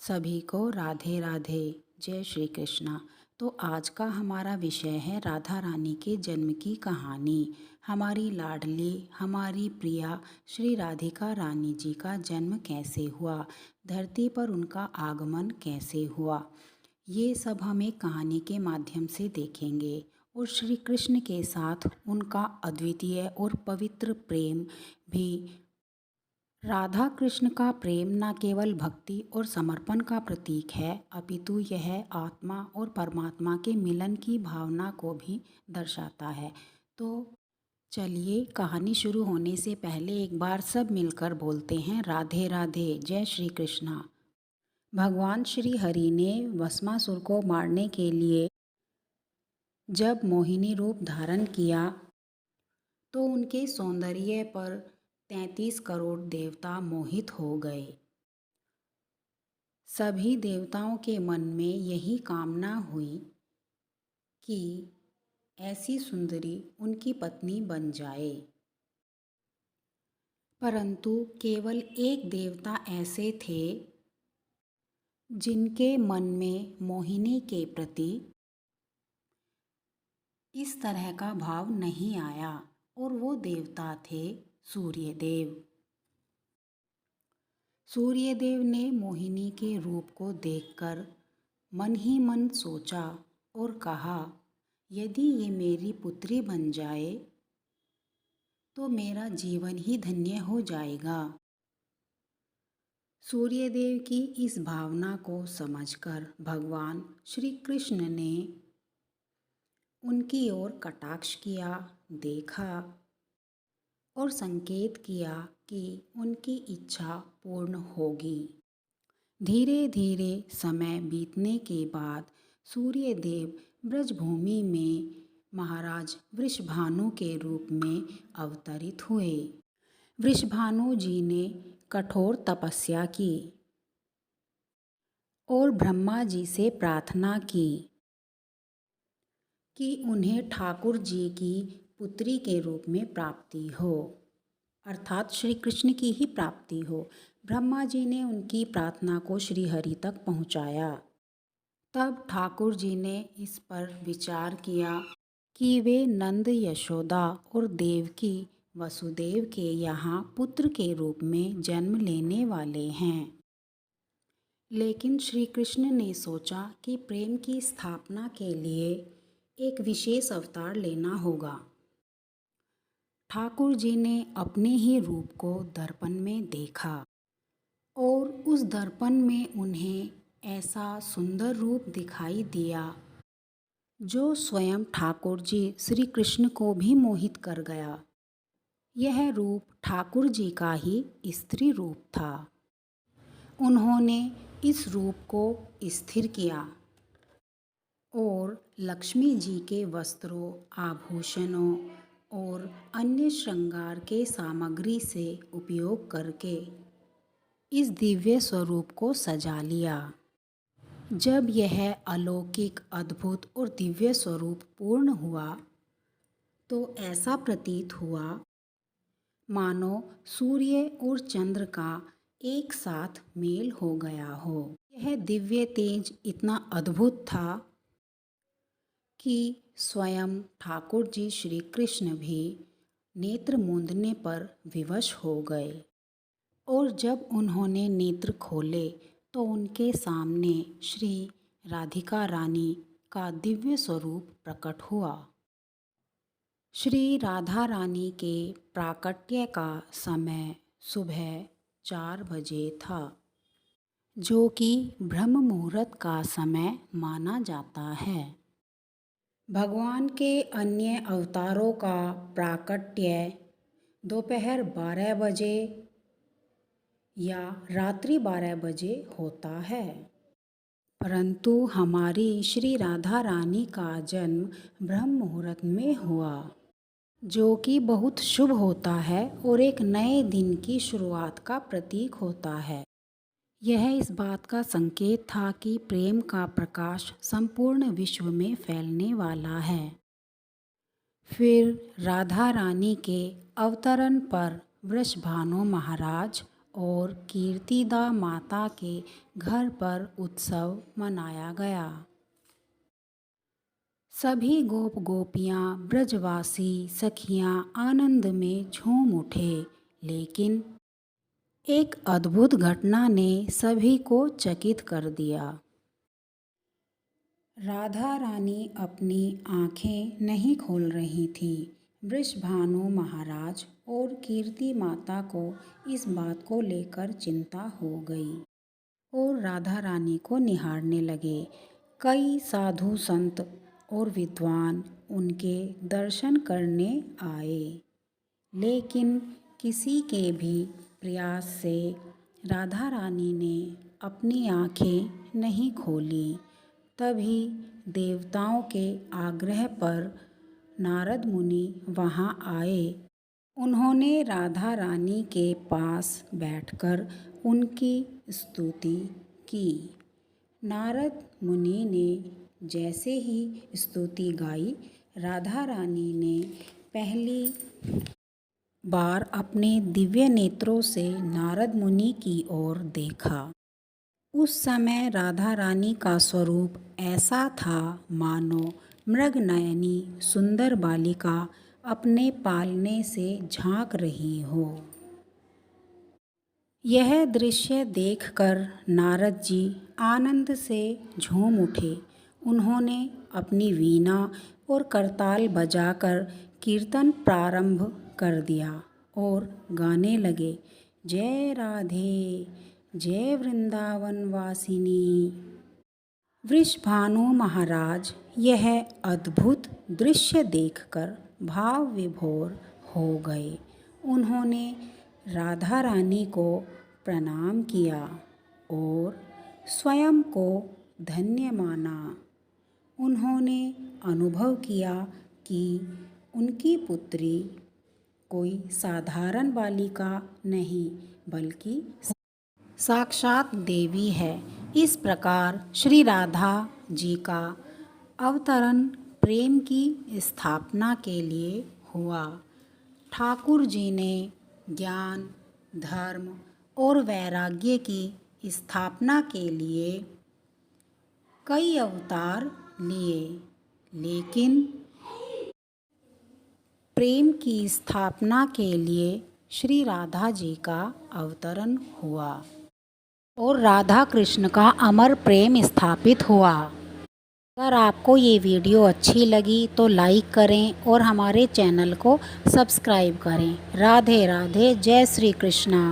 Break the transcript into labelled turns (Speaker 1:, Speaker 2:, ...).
Speaker 1: सभी को राधे राधे। जय श्री कृष्णा। तो आज का हमारा विषय है राधा रानी के जन्म की कहानी। हमारी लाडली, हमारी प्रिया श्री राधिका रानी जी का जन्म कैसे हुआ, धरती पर उनका आगमन कैसे हुआ, ये सब हम एक कहानी के माध्यम से देखेंगे। और श्री कृष्ण के साथ उनका अद्वितीय और पवित्र प्रेम भी। राधा कृष्ण का प्रेम न केवल भक्ति और समर्पण का प्रतीक है, अपितु यह आत्मा और परमात्मा के मिलन की भावना को भी दर्शाता है। तो चलिए, कहानी शुरू होने से पहले एक बार सब मिलकर बोलते हैं राधे राधे। जय श्री कृष्णा। भगवान श्री हरि ने भस्मासुर को मारने के लिए जब मोहिनी रूप धारण किया तो उनके सौंदर्य पर 33 करोड़ देवता मोहित हो गए। सभी देवताओं के मन में यही कामना हुई कि ऐसी सुंदरी उनकी पत्नी बन जाए। परंतु केवल एक देवता ऐसे थे जिनके मन में मोहिनी के प्रति इस तरह का भाव नहीं आया, और वो देवता थे सूर्यदेव। सूर्यदेव ने मोहिनी के रूप को देखकर मन ही मन सोचा और कहा, यदि ये मेरी पुत्री बन जाए तो मेरा जीवन ही धन्य हो जाएगा। सूर्यदेव की इस भावना को समझकर भगवान श्री कृष्ण ने उनकी ओर कटाक्ष किया, देखा और संकेत किया कि उनकी इच्छा पूर्ण होगी। धीरे धीरे समय बीतने के बाद सूर्यदेव ब्रजभूमि में महाराज वृषभानु के रूप में अवतरित हुए। वृषभानु जी ने कठोर तपस्या की और ब्रह्मा जी से प्रार्थना की कि उन्हें ठाकुर जी की पुत्री के रूप में प्राप्ति हो, अर्थात श्री कृष्ण की ही प्राप्ति हो। ब्रह्मा जी ने उनकी प्रार्थना को श्री हरि तक पहुंचाया। तब ठाकुर जी ने इस पर विचार किया कि वे नंद, यशोदा और देवकी वसुदेव के यहाँ पुत्र के रूप में जन्म लेने वाले हैं। लेकिन श्री कृष्ण ने सोचा कि प्रेम की स्थापना के लिए एक विशेष अवतार लेना होगा। ठाकुर जी ने अपने ही रूप को दर्पण में देखा और उस दर्पण में उन्हें ऐसा सुंदर रूप दिखाई दिया जो स्वयं ठाकुर जी श्री कृष्ण को भी मोहित कर गया। यह रूप ठाकुर जी का ही स्त्री रूप था। उन्होंने इस रूप को स्थिर किया और लक्ष्मी जी के वस्त्रों, आभूषणों और अन्य श्रृंगार के सामग्री से उपयोग करके इस दिव्य स्वरूप को सजा लिया। जब यह अलौकिक, अद्भुत और दिव्य स्वरूप पूर्ण हुआ तो ऐसा प्रतीत हुआ मानो सूर्य और चंद्र का एक साथ मेल हो गया हो। यह दिव्य तेज इतना अद्भुत था कि स्वयं ठाकुर जी श्री कृष्ण भी नेत्र मूंदने पर विवश हो गए। और जब उन्होंने नेत्र खोले तो उनके सामने श्री राधिका रानी का दिव्य स्वरूप प्रकट हुआ। श्री राधा रानी के प्राकट्य का समय सुबह 4 बजे था, जो कि ब्रह्म मुहूर्त का समय माना जाता है। भगवान के अन्य अवतारों का प्राकट्य दोपहर 12 बजे या रात्रि 12 बजे होता है, परंतु हमारी श्री राधा रानी का जन्म ब्रह्म मुहूर्त में हुआ, जो कि बहुत शुभ होता है और एक नए दिन की शुरुआत का प्रतीक होता है। यह इस बात का संकेत था कि प्रेम का प्रकाश संपूर्ण विश्व में फैलने वाला है। फिर राधा रानी के अवतरण पर वृषभानु महाराज और कीर्तिदा माता के घर पर उत्सव मनाया गया। सभी गोप गोपियाँ ब्रजवासी सखियाँ आनंद में झूम उठे, लेकिन एक अद्भुत घटना ने सभी को चकित कर दिया। राधा रानी अपनी आँखें नहीं खोल रही थी। वृषभानु महाराज और कीर्ति माता को इस बात को लेकर चिंता हो गई और राधा रानी को निहारने लगे। कई साधु संत और विद्वान उनके दर्शन करने आए, लेकिन किसी के भी प्रयास से राधा रानी ने अपनी आँखें नहीं खोली। तभी देवताओं के आग्रह पर नारद मुनि वहाँ आए। उन्होंने राधा रानी के पास बैठकर उनकी स्तुति की। नारद मुनि ने जैसे ही स्तुति गाई, राधा रानी ने पहली बार अपने दिव्य नेत्रों से नारद मुनि की ओर देखा। उस समय राधा रानी का स्वरूप ऐसा था मानो मृगनयनी सुंदर बालिका अपने पालने से झांक रही हो। यह दृश्य देखकर नारद जी आनंद से झूम उठे। उन्होंने अपनी वीणा और करताल बजाकर कीर्तन प्रारंभ कर दिया और गाने लगे, जय राधे जय वृंदावन वासिनी। वृषभानु महाराज यह अद्भुत दृश्य देखकर भाव विभोर हो गए। उन्होंने राधा रानी को प्रणाम किया और स्वयं को धन्य माना। उन्होंने अनुभव किया कि उनकी पुत्री कोई साधारण बालिका नहीं, बल्कि साक्षात देवी है। इस प्रकार श्री राधा जी का अवतरण प्रेम की स्थापना के लिए हुआ। ठाकुर जी ने ज्ञान, धर्म और वैराग्य की स्थापना के लिए कई अवतार लिए, लेकिन प्रेम की स्थापना के लिए श्री राधा जी का अवतरण हुआ और राधा कृष्ण का अमर प्रेम स्थापित हुआ। अगर आपको ये वीडियो अच्छी लगी तो लाइक करें और हमारे चैनल को सब्सक्राइब करें। राधे राधे, जय श्री कृष्णा।